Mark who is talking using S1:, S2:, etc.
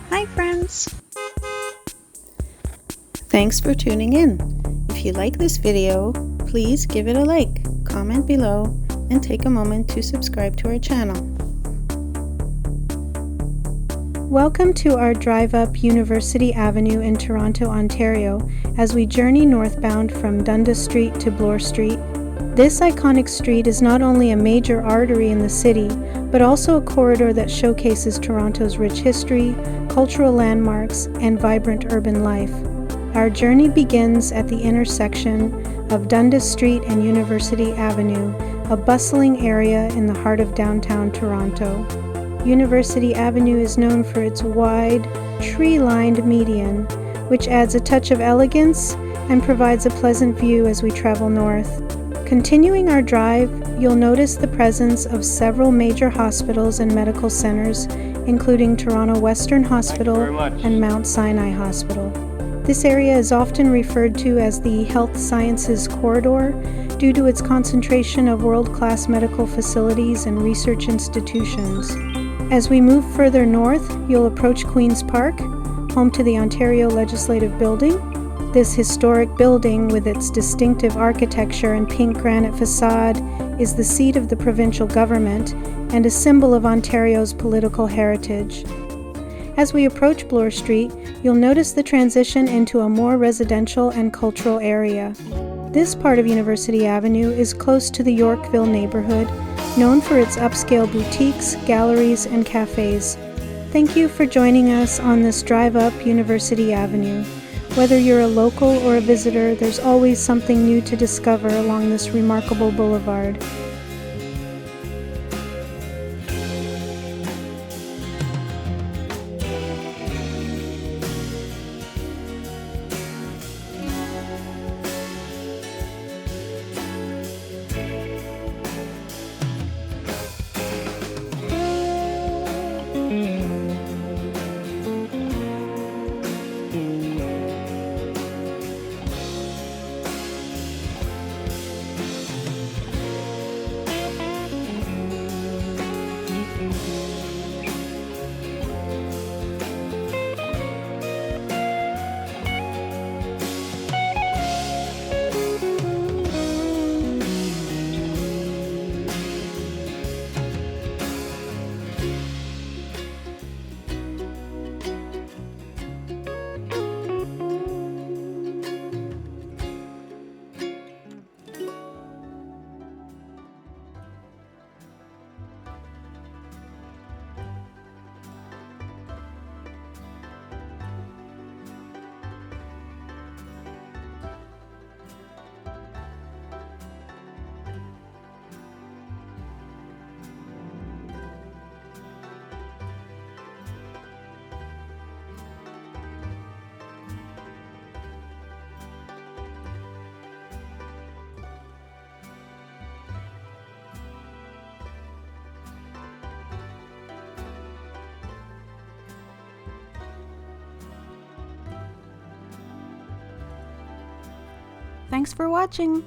S1: Hi friends! Thanks for tuning in. If you like this video, please give it a like, comment below, and take a moment to subscribe to our channel. Welcome to our drive up University Avenue in Toronto, Ontario, as we journey northbound from Dundas Street to Bloor Street. This iconic street is not only a major artery in the city, but also a corridor that showcases Toronto's rich history, cultural landmarks, and vibrant urban life. Our journey begins at the intersection of Dundas Street and University Avenue, a bustling area in the heart of downtown Toronto. University Avenue is known for its wide, tree-lined median, which adds a touch of elegance and provides a pleasant view as we travel north. Continuing our drive, you'll notice the presence of several major hospitals and medical centers, including Toronto Western Hospital and Mount Sinai Hospital. This area is often referred to as the Health Sciences Corridor due to its concentration of world-class medical facilities and research institutions. As we move further north, you'll approach Queen's Park, home to the Ontario Legislative Building. This historic building, with its distinctive architecture and pink granite facade, is the seat of the provincial government and a symbol of Ontario's political heritage. As we approach Bloor Street, you'll notice the transition into a more residential and cultural area. This part of University Avenue is close to the Yorkville neighborhood, known for its upscale boutiques, galleries, and cafes. Thank you for joining us on this drive up University Avenue. Whether you're a local or a visitor, there's always something new to discover along this remarkable boulevard. Thanks for watching!